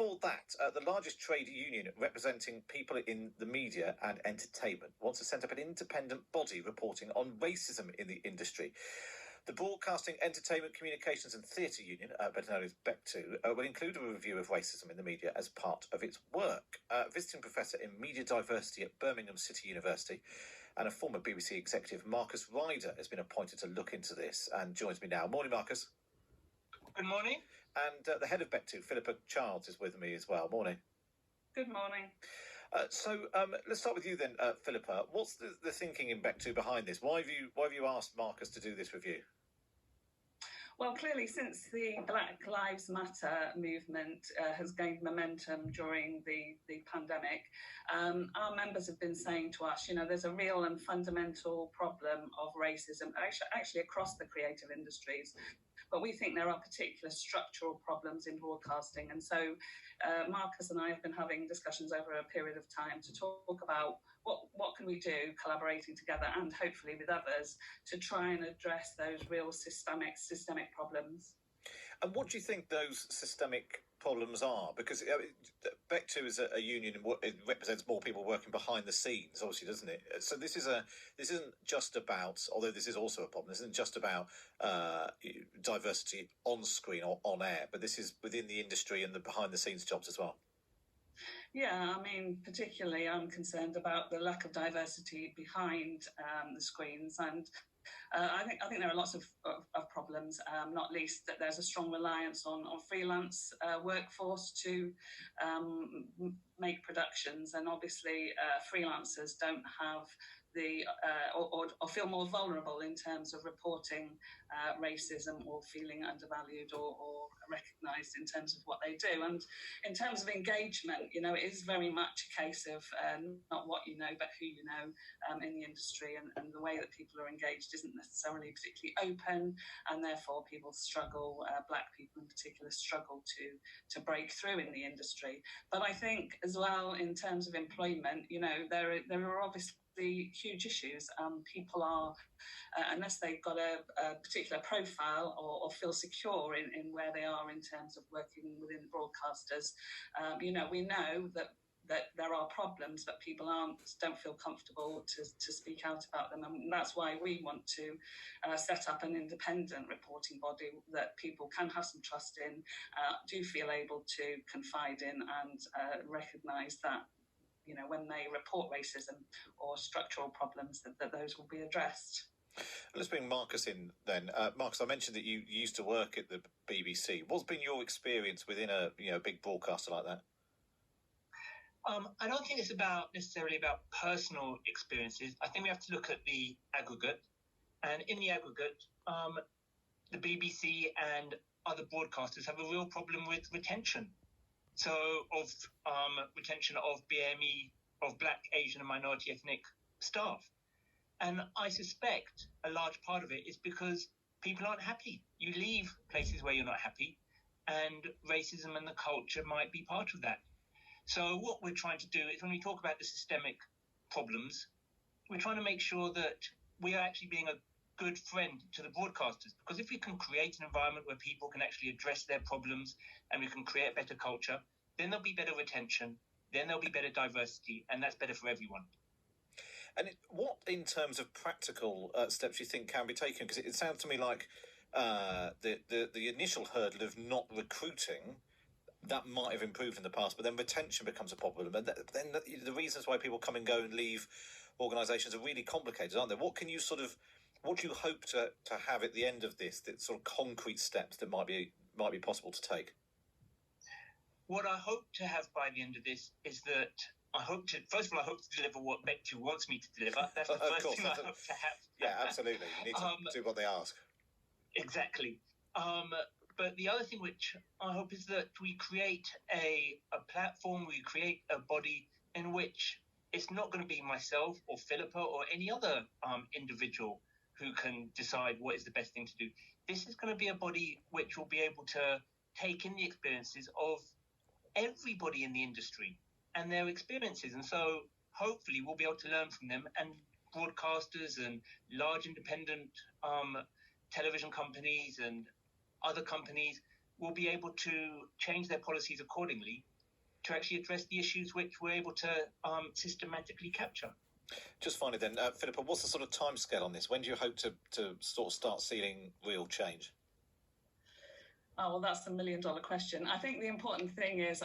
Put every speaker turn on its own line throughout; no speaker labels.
before that, the largest trade union representing people in the media and entertainment wants to set up an independent body reporting on racism in the industry. The Broadcasting, Entertainment, Communications and Theatre Union, better known as Bectu, will include a review of racism in the media as part of its work. Visiting Professor in Media Diversity at Birmingham City University and a former BBC executive, Marcus Ryder, has been appointed to look into this and joins me now. Morning, Marcus.
Good morning.
And the head of Bectu, Philippa, is with me as well. Morning.
Good morning.
Let's start with you then, Philippa. What's the thinking in Bectu behind this? Why have you asked Marcus to do this review?
Well, clearly, since the Black Lives Matter movement has gained momentum during the pandemic, our members have been saying to us, there's a real and fundamental problem of racism, actually across the creative industries. But we think there are particular structural problems in broadcasting. And so Marcus and I have been having discussions over a period of time to talk about what can we do, collaborating together and hopefully with others, to try and address those real systemic problems.
And what do you think those systemic problems are? Because Bectu is a union, it represents more people working behind the scenes, obviously, doesn't it? So this isn't just about, although this is also a problem, this isn't just about diversity on screen or on air, but this is within the industry and the behind the scenes jobs as well.
Yeah, I mean, particularly I'm concerned about the lack of diversity behind the screens, and I think there are lots of problems, not least that there's a strong reliance on freelance workforce to make productions, and obviously freelancers don't have the or feel more vulnerable in terms of reporting racism or feeling undervalued or recognised in terms of what they do. And in terms of engagement, it is very much a case of not what you know, but who you know in the industry, and the way that people are engaged isn't necessarily particularly open, and therefore people struggle, black people in particular struggle to break through in the industry. But I think as well, in terms of employment, there are obviously huge issues. People are, unless they've got a particular profile or feel secure in where they are in terms of working within broadcasters, we know that there are problems, but people don't feel comfortable to speak out about them. And that's why we want to set up an independent reporting body that people can have some trust in, do feel able to confide in, and recognise that when they report racism or structural problems, that those will be addressed.
Let's bring Marcus in then. Marcus, I mentioned that you used to work at the BBC. What's been your experience within a big broadcaster like that?
I don't think it's necessarily about personal experiences. I think we have to look at the aggregate. And in the aggregate, the BBC and other broadcasters have a real problem with retention. So of retention of BME, of Black, Asian and minority ethnic staff. And I suspect a large part of it is because people aren't happy. You leave places where you're not happy, and racism and the culture might be part of that. So what we're trying to do is, when we talk about the systemic problems, we're trying to make sure that we are actually being a good friend to the broadcasters. Because if we can create an environment where people can actually address their problems and we can create better culture, then there'll be better retention, then there'll be better diversity, and that's better for everyone.
And what, in terms of practical steps, you think can be taken? Because it sounds to me like the initial hurdle of not recruiting, that might have improved in the past, but then retention becomes a problem. And then the reasons why people come and go and leave organisations are really complicated, aren't they? What do you hope to have at the end of this, that sort of concrete steps that might be possible to take?
What I hope to have by the end of this is that first of all, I hope to deliver what Bectu wants me to deliver. That's the first thing I hope to have.
Yeah, absolutely. You need to do what they ask.
Exactly. But the other thing which I hope is that we create a platform, we create a body in which it's not going to be myself or Philippa or any other individual who can decide what is the best thing to do. This is going to be a body which will be able to take in the experiences of everybody in the industry and their experiences. And so hopefully we'll be able to learn from them, and broadcasters and large independent television companies and other companies will be able to change their policies accordingly to actually address the issues which we're able to systematically capture.
Just finally then, Philippa, what's the sort of timescale on this? When do you hope to sort of start seeing real change?
Oh, well, that's the million-dollar question. I think the important thing is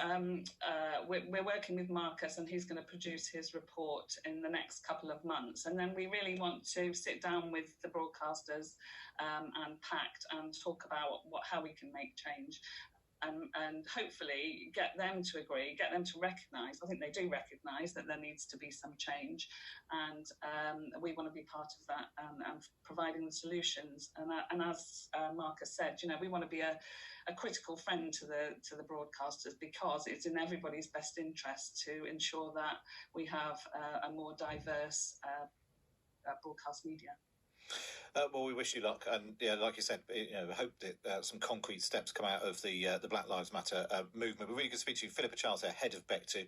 we're working with Marcus, and he's going to produce his report in the next couple of months. And then we really want to sit down with the broadcasters and PACT and talk about how we can make change. And hopefully get them to agree, get them to recognise. I think they do recognise that there needs to be some change, and we want to be part of that and providing the solutions. And as Marcus said, we want to be a critical friend to the broadcasters, because it's in everybody's best interest to ensure that we have a more diverse broadcast media.
Well, we wish you luck, and like you said, hope that some concrete steps come out of the Black Lives Matter movement. We're really good to speak to you, Philippa Charles, head of Bectu,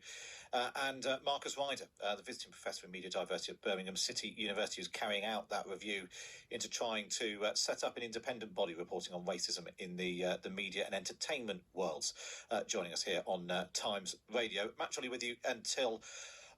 and Marcus Ryder, the visiting professor of media diversity at Birmingham City University, who's carrying out that review into trying to set up an independent body reporting on racism in the media and entertainment worlds. Joining us here on Times Radio, Matt Chorley with you until